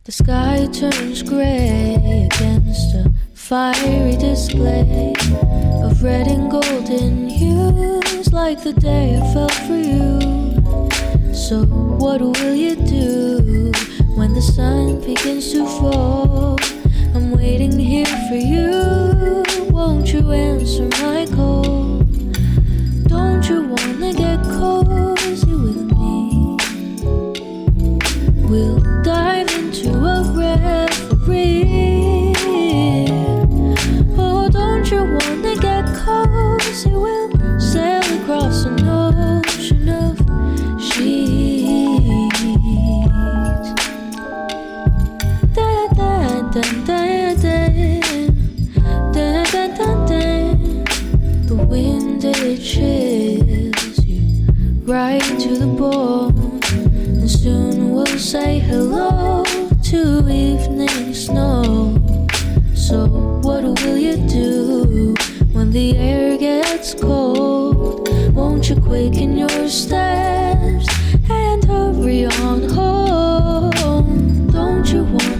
The sky turns gray against a fiery display of red and golden hues, like the day I fell for you. So what will you do when the sun begins to fall? I'm waiting here for you. Won't you answer my call? Don't you wanna get cozy with me? We'll dive into a reverie. Oh, don't you wanna get cozy? We'll sail across an ocean of sheets. Da da da da da da da da da. The wind, it chills you right to the bone, and soon we'll say hello to evening snow. So what will you do when the air gets cold? Won't you quicken your steps and hurry on home? Don't you want